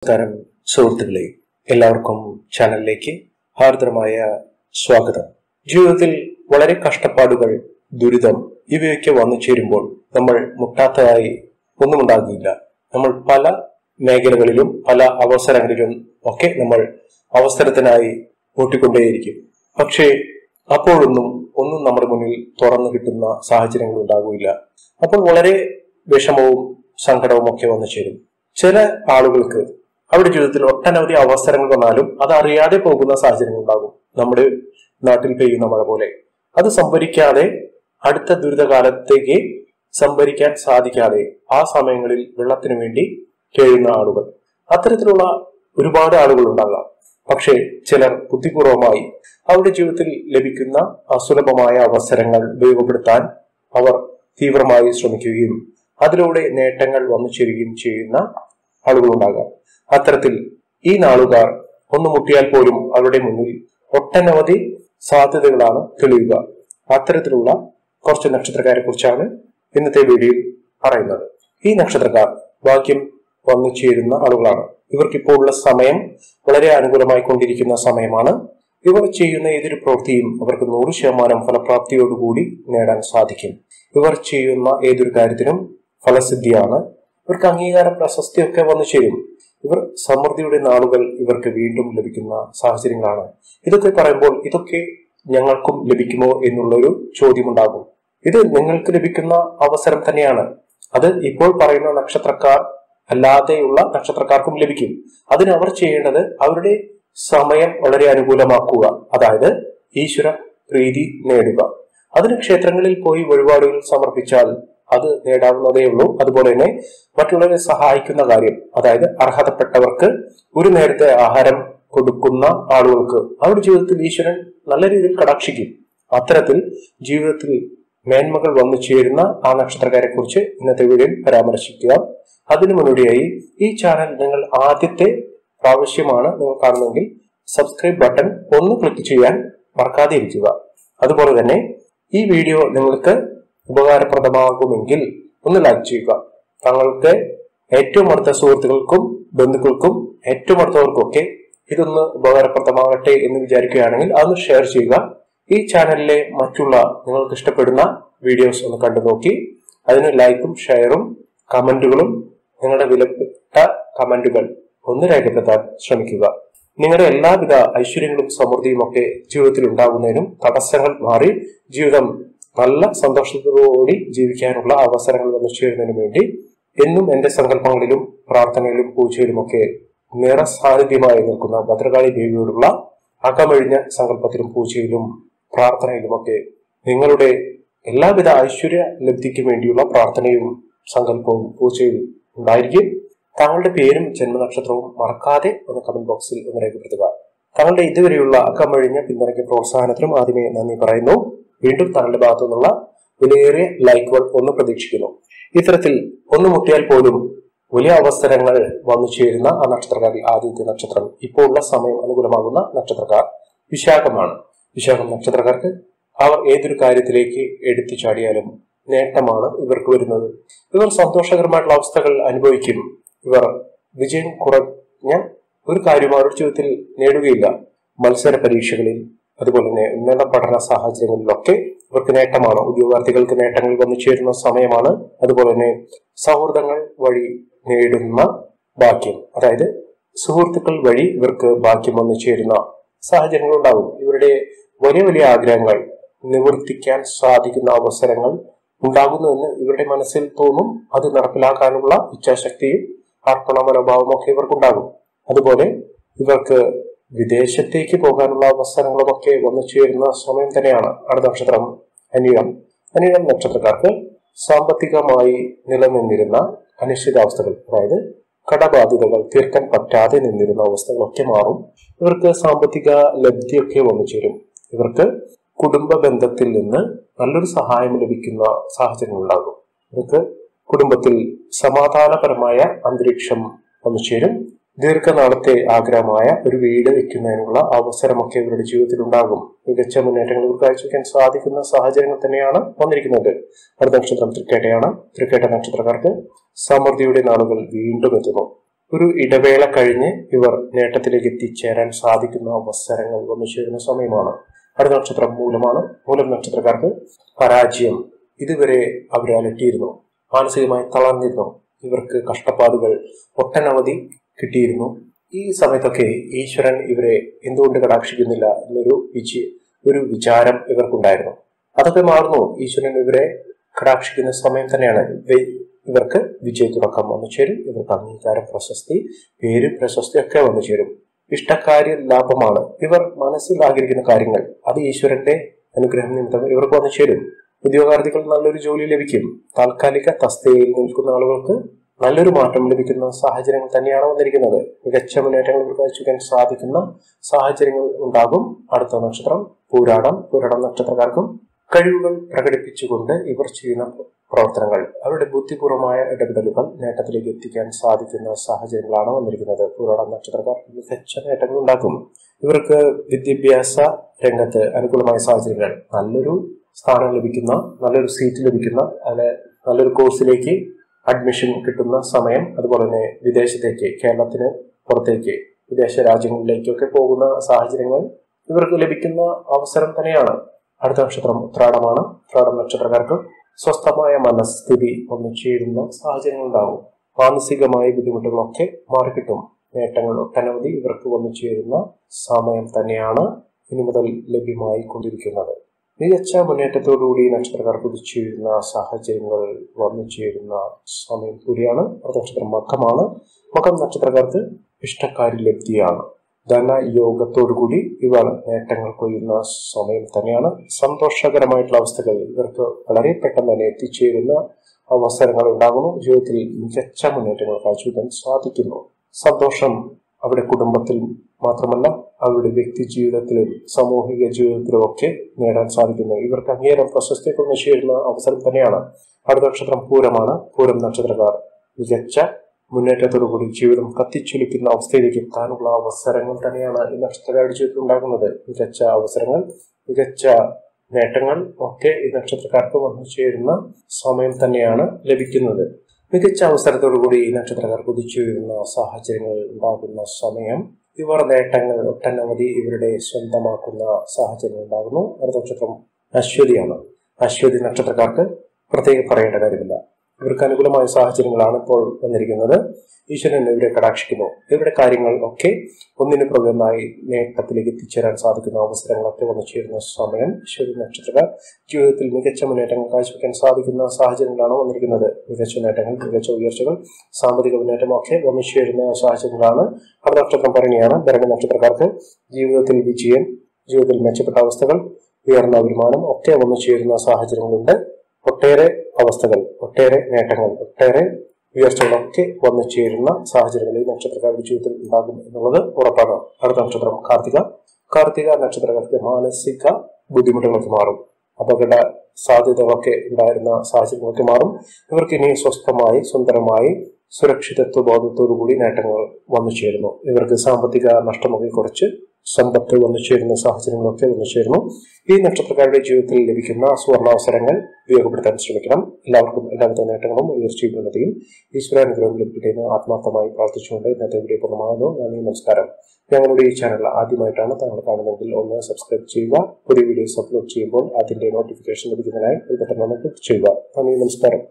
നമസ്കാരം സുഹൃത്തുക്കളെ, എല്ലാവർക്കും ചാനലിലേക്ക് ഹാർദരമായ സ്വാഗതം. ജീവിതത്തിൽ വളരെ കഷ്ടപ്പാടുകൾ, ദുരിതം ഇവയൊക്കെ വന്നു ചേരുമ്പോൾ നമ്മൾ മുട്ടാത്തതായി ഒന്നും ഉണ്ടാകില്ല. നമ്മൾ പല മേഖലകളിലും പല അവസരങ്ങളിലും ഒക്കെ നമ്മൾ അവസരത്തിനായി ഓട്ടിക്കൊണ്ടേയിരിക്കും. പക്ഷേ അപ്പോഴൊന്നും നമ്മുടെ മുന്നിൽ തുറന്നു കിട്ടുന്ന സാഹചര്യങ്ങൾ ഉണ്ടാകില്ല. അപ്പോൾ വളരെ വിഷമവും സങ്കടവും ഒക്കെ വന്നു ചേരും. ചില ആളുകൾക്ക് അവരുടെ ജീവിതത്തിൽ ഒട്ടനവധി അവസരങ്ങൾ വന്നാലും അത് അറിയാതെ പോകുന്ന സാഹചര്യങ്ങൾ ഉണ്ടാകും. നമ്മുടെ നാട്ടിൽ പെയ്യുന്ന മഴ പോലെ അത് സംഭരിക്കാതെ അടുത്ത ദുരിതകാലത്തേക്ക് സംഭരിക്കാൻ സാധിക്കാതെ ആ സമയങ്ങളിൽ വെള്ളത്തിനു വേണ്ടി കേഴുന്ന ആളുകൾ, അത്തരത്തിലുള്ള ഒരുപാട് ആളുകൾ ഉണ്ടാകാം. പക്ഷേ ചിലർ ബുദ്ധിപൂർവമായി അവരുടെ ജീവിതത്തിൽ ലഭിക്കുന്ന അസുലഭമായ അവസരങ്ങൾ ഉപയോഗപ്പെടുത്താൻ അവർ തീവ്രമായി ശ്രമിക്കുകയും അതിലൂടെ നേട്ടങ്ങൾ വന്നു ചേരുകയും ചെയ്യുന്ന ആളുകളുണ്ടാകാം. അത്തരത്തിൽ ഈ നാളുകാർ ഒന്ന് മുട്ടിയാൽ പോലും അവരുടെ മുന്നിൽ ഒട്ടനവധി സാധ്യതകളാണ് തെളിയുക. അത്തരത്തിലുള്ള കുറച്ച് നക്ഷത്രക്കാരെ കുറിച്ചാണ് ഇന്നത്തെ വീഡിയോയിൽ പറയുന്നത്. ഈ നക്ഷത്രക്കാർ ഭാഗ്യം വന്നു ചേരുന്ന ആളുകളാണ്. ഇവർക്കിപ്പോൾ ഉള്ള സമയം വളരെ അനുകൂലമായി കൊണ്ടിരിക്കുന്ന സമയമാണ്. ഇവർ ചെയ്യുന്ന ഏതൊരു പ്രവൃത്തിയും അവർക്ക് 100% ഫലപ്രാപ്തിയോടുകൂടി നേടാൻ സാധിക്കും. ഇവർ ചെയ്യുന്ന ഏതൊരു കാര്യത്തിനും ഫലസിദ്ധിയാണ്. ഇവർക്ക് അംഗീകാരം, പ്രശസ്തിയൊക്കെ വന്നു ചേരും. ഇവർ സമൃദ്ധിയുടെ നാളുകൾ ഇവർക്ക് വീണ്ടും ലഭിക്കുന്ന സാഹചര്യങ്ങളാണ്. ഇതൊക്കെ പറയുമ്പോൾ ഇതൊക്കെ ഞങ്ങൾക്കും ലഭിക്കുമോ എന്നുള്ളൊരു ചോദ്യമുണ്ടാകും. ഇത് നിങ്ങൾക്ക് ലഭിക്കുന്ന അവസരം തന്നെയാണ്. അത് ഇപ്പോൾ പറയുന്ന നക്ഷത്രക്കാർ അല്ലാതെയുള്ള നക്ഷത്രക്കാർക്കും ലഭിക്കും. അതിന് അവർ ചെയ്യേണ്ടത് അവരുടെ സമയം വളരെ അനുകൂലമാക്കുക, അതായത് ഈശ്വര പ്രീതി നേടുക. അതിന് ക്ഷേത്രങ്ങളിൽ പോയി വഴിപാടുകൾ സമർപ്പിച്ചാൽ അത് നേടാവുന്നതേ ഉള്ളൂ. അതുപോലെ തന്നെ മറ്റുള്ളവരെ സഹായിക്കുന്ന കാര്യം, അതായത് അർഹതപ്പെട്ടവർക്ക് ഒരു നേരത്തെ ആഹാരം കൊടുക്കുന്ന ആളുകൾക്ക് അവരുടെ ജീവിതത്തിൽ ഈശ്വരൻ നല്ല രീതിയിൽ കടാക്ഷിക്കും. അത്തരത്തിൽ ജീവിതത്തിൽ മേന്മകൾ വന്നു ചേരുന്ന ആ നക്ഷത്രക്കാരെ കുറിച്ച് ഇന്നത്തെ വീഡിയോയിൽ പരാമർശിക്കുക. അതിനു മുന്നോടിയായി ഈ ചാനൽ നിങ്ങൾ ആദ്യത്തെ പ്രാവശ്യമാണ് നിങ്ങൾ കാണുന്നതെങ്കിൽ സബ്സ്ക്രൈബ് ബട്ടൺ ഒന്ന് ക്ലിക്ക് ചെയ്യാൻ മറക്കാതെ ഇരിക്കുക. അതുപോലെ തന്നെ ഈ വീഡിയോ നിങ്ങൾക്ക് ഉപകാരപ്രദമാകുമെങ്കിൽ ഒന്ന് ലൈക്ക് ചെയ്യുക. താങ്കൾക്ക് ഏറ്റവും അടുത്ത സുഹൃത്തുക്കൾക്കും ബന്ധുക്കൾക്കും ഏറ്റവും അടുത്തവർക്കൊക്കെ ഇതൊന്ന് ഉപകാരപ്രദമാകട്ടെ എന്ന് വിചാരിക്കുകയാണെങ്കിൽ അതൊന്ന് ഷെയർ ചെയ്യുക. ഈ ചാനലിലെ മറ്റുള്ള നിങ്ങൾക്ക് ഇഷ്ടപ്പെടുന്ന വീഡിയോസ് ഒന്ന് കണ്ടു നോക്കി അതിന് ലൈക്കും ഷെയറും കമന്റുകളും, നിങ്ങളുടെ വിലപ്പെട്ട കമന്റുകൾ ഒന്ന് രേഖപ്പെടുത്താൻ ശ്രമിക്കുക. നിങ്ങളുടെ എല്ലാവിധ ഐശ്വര്യങ്ങളും സമൃദ്ധിയും ഒക്കെ ജീവിതത്തിൽ ഉണ്ടാകുന്നതിനും തടസ്സങ്ങൾ മാറി ജീവിതം നല്ല സന്തോഷത്തോടുകൂടി ജീവിക്കാനുള്ള അവസരങ്ങൾ വന്നു ചേരുന്നതിനു വേണ്ടി എന്നും എന്റെ സങ്കല്പങ്ങളിലും പ്രാർത്ഥനയിലും പൂജയിലുമൊക്കെ നിറ സാന്നിധ്യമായി നിൽക്കുന്ന ഭദ്രകാളി ദേവിയോടുള്ള അകമഴിഞ്ഞ സങ്കല്പത്തിലും പൂജയിലും പ്രാർത്ഥനയിലുമൊക്കെ നിങ്ങളുടെ എല്ലാവിധ ഐശ്വര്യ ലബ്ധിക്ക് വേണ്ടിയുള്ള പ്രാർത്ഥനയും സങ്കല്പവും പൂജയും ഉണ്ടായിരിക്കും. താങ്കളുടെ പേരും ജന്മനക്ഷത്രവും മറക്കാതെ ഒന്ന് കമന്റ് ബോക്സിൽ ഒന്ന് രേഖപ്പെടുത്തുക. താങ്കളുടെ ഇതുവരെയുള്ള അകമഴിഞ്ഞ പിന്തുണയ്ക്ക് പ്രോത്സാഹനത്തിനും ആദ്യമേ നന്ദി പറയുന്നു. വീണ്ടും താങ്കളുടെ ഭാഗത്തു നിന്നുള്ള വിലയേറിയ ലൈക്കുകൾ ഒന്ന് പ്രതീക്ഷിക്കുന്നു. ഇത്തരത്തിൽ ഒന്ന് മുട്ടിയാൽ പോലും വലിയ അവസരങ്ങൾ വന്നു ചേരുന്ന ആ നക്ഷത്രക്കാരിൽ ആദ്യത്തെ നക്ഷത്രം, ഇപ്പോൾ ഉള്ള സമയം അനുകൂലമാകുന്ന നക്ഷത്രക്കാർ വിശാഖമാണ്. വിശാഖം നക്ഷത്രക്കാർക്ക് അവർ ഏതൊരു കാര്യത്തിലേക്ക് എടുത്തു ചാടിയാലും നേട്ടമാണ് ഇവർക്ക് വരുന്നത്. ഇവർ സന്തോഷകരമായിട്ടുള്ള അവസ്ഥകൾ അനുഭവിക്കും. ഇവർ വിജയം കുറഞ്ഞ ഒരു കാര്യം അവരുടെ ജീവിതത്തിൽ നേടുകയില്ല. മത്സര പരീക്ഷകളിൽ, അതുപോലെ തന്നെ ഉന്നത പഠന സാഹചര്യങ്ങളിലൊക്കെ ഇവർക്ക് നേട്ടമാണ്. ഉദ്യോഗാർത്ഥികൾക്ക് നേട്ടങ്ങൾ വന്നു ചേരുന്ന സമയമാണ്. അതുപോലെ തന്നെ സൗഹൃദങ്ങൾ വഴി നേടുന്ന ഭാഗ്യം, അതായത് സുഹൃത്തുക്കൾ വഴി ഇവർക്ക് ഭാഗ്യം വന്നു ചേരുന്ന സാഹചര്യങ്ങൾ ഉണ്ടാകും. ഇവരുടെ വലിയ വലിയ ആഗ്രഹങ്ങൾ നിവർത്തിക്കാൻ സാധിക്കുന്ന അവസരങ്ങൾ ഉണ്ടാകുന്നുവെന്ന് ഇവരുടെ മനസ്സിൽ തോന്നും. അത് നടപ്പിലാക്കാനുള്ള ഇച്ഛാശക്തിയും അർപ്പണ മനോഭാവവും ഒക്കെ ഇവർക്കുണ്ടാകും. അതുപോലെ ഇവർക്ക് വിദേശത്തേക്ക് പോകാനുള്ള അവസരങ്ങളുമൊക്കെ വന്നു ചേരുന്ന സമയം തന്നെയാണ്. അടുത്ത നക്ഷത്രം അനിഴം. അനിഴം നക്ഷത്രക്കാർക്ക് സാമ്പത്തികമായി നിലനിന്നിരുന്ന അനിശ്ചിതാവസ്ഥകൾ, അതായത് കടബാധ്യതകൾ തീർക്കാൻ പറ്റാതെ നിന്നിരുന്ന അവസ്ഥകളൊക്കെ മാറും. ഇവർക്ക് സാമ്പത്തിക ലബ്ധിയൊക്കെ വന്നു ചേരും. ഇവർക്ക് കുടുംബ ബന്ധത്തിൽ നിന്ന് നല്ലൊരു സഹായം ലഭിക്കുന്ന സാഹചര്യങ്ങൾ ഉണ്ടാകും. ഇവർക്ക് കുടുംബത്തിൽ സമാധാനപരമായ അന്തരീക്ഷം വന്നു ചേരും. ദീർഘനാളത്തെ ആഗ്രഹമായ ഒരു വീട് വെക്കുന്നതിനുള്ള അവസരമൊക്കെ ഇവരുടെ ജീവിതത്തിൽ ഉണ്ടാകും. മികച്ച മുന്നേറ്റങ്ങൾ ഇവർക്ക് കാഴ്ചവെക്കാൻ സാധിക്കുന്ന സാഹചര്യങ്ങൾ തന്നെയാണ് വന്നിരിക്കുന്നത്. അടുത്ത നക്ഷത്രം തൃക്കേട്ടയാണ്. തൃക്കേട്ട നക്ഷത്രക്കാർക്ക് സമൃദ്ധിയുടെ നാളുകൾ വീണ്ടും എത്തുന്നു. ഒരു ഇടവേള കഴിഞ്ഞ് ഇവർ നേട്ടത്തിലേക്ക് എത്തിച്ചേരാൻ സാധിക്കുന്ന അവസരങ്ങൾ വന്നു ചേരുന്ന സമയമാണ്. അടുത്ത നക്ഷത്രം മൂലമാണ്. മൂലം നക്ഷത്രക്കാർക്ക് പരാജയം ഇതുവരെ അവരെ അലട്ടിയിരുന്നു. മാനസികമായി തളർന്നിരുന്നു. ഇവർക്ക് കഷ്ടപ്പാടുകൾ ഒട്ടനവധി കിട്ടിയിരുന്നു. ഈ സമയത്തൊക്കെ ഈശ്വരൻ ഇവരെ എന്തുകൊണ്ട് കടാക്ഷിക്കുന്നില്ല എന്നൊരു വിചാരം ഇവർക്കുണ്ടായിരുന്നു. അതൊക്കെ മാറുന്നു. ഈശ്വരൻ ഇവരെ കടാക്ഷിക്കുന്ന സമയം തന്നെയാണ്. ഇവർക്ക് വിജയത്തുടക്കം വന്നു ചേരും. ഇവർക്ക് അംഗീകാരം, പ്രശസ്തി, പേര്, പ്രശസ്തി ഒക്കെ വന്നു ചേരും. ഇഷ്ടകാര്യ ലാഭമാണ്. ഇവർ മനസ്സിൽ ആഗ്രഹിക്കുന്ന കാര്യങ്ങൾ അത് ഈശ്വരന്റെ അനുഗ്രഹം നിമിത്തം ഇവർക്ക് വന്നു ചേരും. ഉദ്യോഗാർത്ഥികൾ നല്ലൊരു ജോലി ലഭിക്കും. താൽക്കാലിക തസ്തികയിൽ നിൽക്കുന്ന ആളുകൾക്ക് നല്ലൊരു മാറ്റം ലഭിക്കുന്ന സാഹചര്യങ്ങൾ തന്നെയാണ് വന്നിരിക്കുന്നത്. മികച്ച മുന്നേറ്റങ്ങൾ കാഴ്ചവെക്കാൻ സാധിക്കുന്ന സാഹചര്യങ്ങൾ ഉണ്ടാകും. അടുത്ത നക്ഷത്രം പൂരാടം. പൂരാടം നക്ഷത്രക്കാർക്കും കഴിവുകൾ പ്രകടിപ്പിച്ചുകൊണ്ട് ഇവർ ചെയ്യുന്ന പ്രവർത്തനങ്ങൾ, അവരുടെ ബുദ്ധിപൂർവമായ ഇടപെടലുകൾ നേട്ടത്തിലേക്ക് എത്തിക്കാൻ സാധിക്കുന്ന സാഹചര്യങ്ങളാണ് വന്നിരിക്കുന്നത്. പൂരാടം നക്ഷത്രക്കാർ മികച്ച നേട്ടങ്ങൾ ഉണ്ടാക്കും. ഇവർക്ക് വിദ്യാഭ്യാസ രംഗത്ത് അനുകൂലമായ സാഹചര്യങ്ങൾ, നല്ലൊരു സ്ഥാനം ലഭിക്കുന്ന, നല്ലൊരു സീറ്റ് ലഭിക്കുന്ന, നല്ലൊരു കോഴ്സിലേക്ക് അഡ്മിഷൻ കിട്ടുന്ന സമയം, അതുപോലെ തന്നെ വിദേശത്തേക്ക്, കേരളത്തിന് പുറത്തേക്ക്, വിദേശ രാജ്യങ്ങളിലേക്കൊക്കെ പോകുന്ന സാഹചര്യങ്ങൾ ഇവർക്ക് ലഭിക്കുന്ന അവസരം തന്നെയാണ്. അടുത്ത നക്ഷത്രം ഉത്രാടമാണ്. ഉത്രാടം നക്ഷത്രക്കാർക്ക് സ്വസ്ഥമായ മനസ്ഥിതി വന്നു ചേരുന്ന സാഹചര്യങ്ങൾ ഉണ്ടാകും. മാനസികമായ ബുദ്ധിമുട്ടുകളൊക്കെ മാറിക്കിട്ടും. നേട്ടങ്ങൾ ഒട്ടനവധി ഇവർക്ക് വന്നു ചേരുന്ന സമയം തന്നെയാണ് ഇനി മുതൽ ലഭ്യമായി കൊണ്ടിരിക്കുന്നത്. മികച്ച മുന്നേറ്റത്തോടുകൂടി നക്ഷത്രക്കാർ കുതിച്ചുയരുന്ന സാഹചര്യങ്ങൾ വന്നു ചേരുന്ന സമയം കൂടിയാണ്. അടുത്ത നക്ഷത്രം മകമാണ്. മകം നക്ഷത്രക്കാർക്ക് ഇഷ്ടക്കാര്യ ലബ്ധിയാണ്. ധനയോഗത്തോടുകൂടി ഇവർ നേട്ടങ്ങൾ കൊയ്യുന്ന സമയം തന്നെയാണ്. സന്തോഷകരമായിട്ടുള്ള അവസ്ഥകൾ ഇവർക്ക് വളരെ പെട്ടെന്ന് തന്നെ എത്തിച്ചേരുന്ന അവസരങ്ങൾ ഉണ്ടാകുന്നു. ജീവിതത്തിൽ മികച്ച മുന്നേറ്റങ്ങൾ കാഴ്ചവെക്കാൻ സാധിക്കുന്നു. സന്തോഷം അവരുടെ കുടുംബത്തിൽ മാത്രമല്ല അവരുടെ വ്യക്തി ജീവിതത്തിലും സാമൂഹിക ജീവിതത്തിലും ഒക്കെ നേടാൻ സാധിക്കുന്നു. ഇവർക്ക് അങ്ങേയറ്റം പ്രശസ്തിയൊക്കെ നിശ്ചയിക്കുന്ന അവസരം തന്നെയാണ്. അടുത്ത നക്ഷത്രം പൂരമാണ്. പൂരം നക്ഷത്രക്കാർ മികച്ച മുന്നേറ്റത്തോടുകൂടി ജീവിതം കത്തിച്ചൊലിക്കുന്ന അവസ്ഥയിലേക്ക് എത്താനുള്ള അവസരങ്ങൾ തന്നെയാണ് ഈ നക്ഷത്രക്കാരുടെ ജീവിതത്തിൽ ഉണ്ടാകുന്നത്. മികച്ച അവസരങ്ങൾ, മികച്ച നേട്ടങ്ങൾ ഒക്കെ ഈ നക്ഷത്രക്കാർക്ക് വന്നു ചേരുന്ന സമയം തന്നെയാണ് ലഭിക്കുന്നത്. മികച്ച അവസരത്തോടുകൂടി ഈ നക്ഷത്രക്കാർ കുതിച്ചുയരുന്ന സാഹചര്യങ്ങൾ ഉണ്ടാകുന്ന സമയം. ഇവർ നേട്ടങ്ങൾ ഒട്ടനവധി ഇവരുടെ സ്വന്തമാക്കുന്ന സാഹചര്യങ്ങൾ ഉണ്ടാകുന്നു. അടുത്ത നക്ഷത്രം അശ്വതിയാണ്. അശ്വതി നക്ഷത്രക്കാർക്ക് പ്രത്യേകം പറയേണ്ട കാര്യമില്ല. ഇവർക്ക് അനുകൂലമായ സാഹചര്യങ്ങളാണ് ഇപ്പോൾ വന്നിരിക്കുന്നത്. ഈശ്വരൻ ഇവരെ കടാക്ഷിക്കുന്നു. ഇവരുടെ കാര്യങ്ങൾ ഒക്കെ ഒന്നിനു പ്രകടമായി നേട്ടത്തിലേക്ക് എത്തിച്ചേരാൻ സാധിക്കുന്ന അവസരങ്ങളൊക്കെ വന്നു ചേരുന്ന സമയം. അശ്വതി നക്ഷത്രക്കാർ ജീവിതത്തിൽ മികച്ച മുന്നേറ്റങ്ങൾ കാഴ്ചവെക്കാൻ സാധിക്കുന്ന സാഹചര്യങ്ങളാണ് വന്നിരിക്കുന്നത്. മികച്ച നേട്ടങ്ങൾ, മികച്ച ഉയർച്ചകൾ, സാമ്പത്തിക മുന്നേറ്റം ഒക്കെ വന്നു ചേരുന്ന സാഹചര്യങ്ങളാണ്. അടുത്ത നക്ഷത്രം ഭരണിയാണ്. ഭരണി നക്ഷത്രക്കാർക്ക് ജീവിതത്തിൽ വിജയം, ജീവിതത്തിൽ മെച്ചപ്പെട്ട അവസ്ഥകൾ, ഉയർന്ന വരുമാനം ഒക്കെ വന്നു ചേരുന്ന സാഹചര്യങ്ങളുണ്ട്. ഒട്ടേറെ അവസ്ഥകൾ, ഒട്ടേറെ നേട്ടങ്ങൾ, ഒട്ടേറെ ഉയർച്ചകളൊക്കെ വന്നു ചേരുന്ന സാഹചര്യങ്ങൾ ഈ നക്ഷത്രക്കാരുടെ ജീവിതത്തിൽ ഉണ്ടാകും എന്നുള്ളത് ഉറപ്പാണ്. അടുത്ത നക്ഷത്രം കാർത്തിക. കാർത്തിക നക്ഷത്രക്കാർക്ക് മാനസിക ബുദ്ധിമുട്ടുകളൊക്കെ മാറും. അപകട സാധ്യതകളൊക്കെ ഉണ്ടായിരുന്ന സാഹചര്യങ്ങളൊക്കെ മാറും. ഇവർക്ക് ഇനി സ്വസ്ഥമായി, സുന്ദരമായി, സുരക്ഷിതത്വ ബോധത്തോടുകൂടി നേട്ടങ്ങൾ വന്നു ചേരുന്നു. ഇവർക്ക് സാമ്പത്തിക നഷ്ടമൊക്കെ കുറച്ച് സമ്പത്ത് വന്നു ചേരുന്ന സാഹചര്യങ്ങളൊക്കെ വന്നു ചേരുന്നു. ഈ നക്ഷത്രക്കാരുടെ ജീവിതത്തിൽ ലഭിക്കുന്ന സുവർണാവസരങ്ങൾ ഉപയോഗപ്പെടുത്താൻ ശ്രമിക്കണം. എല്ലാവർക്കും എല്ലാവിധ നേട്ടങ്ങളും ഉയർച്ചയും ഉന്നതിയും ഈശ്വരാനുഗ്രഹം ലഭിക്കട്ടെ ആത്മാർത്ഥമായി പ്രാർത്ഥിച്ചുകൊണ്ട് ഇന്നത്തെ വീഡിയോ പൂർണ്ണമാകുന്നു. നന്ദി, നമസ്കാരം. ഞങ്ങളുടെ ഈ ചാനൽ ആദ്യമായിട്ടാണ് താങ്കൾ കാണുന്നതെങ്കിൽ ഒന്ന് സബ്സ്ക്രൈബ് ചെയ്യുക. പുതിയ വീഡിയോസ് അപ്ലോഡ് ചെയ്യുമ്പോൾ അതിന്റെ നോട്ടിഫിക്കേഷൻ ലഭിക്കുന്നതിനായി ഒരു ബട്ടൺ ഒന്ന് ക്ലിക്ക് ചെയ്യുക. നന്ദി, നമസ്കാരം.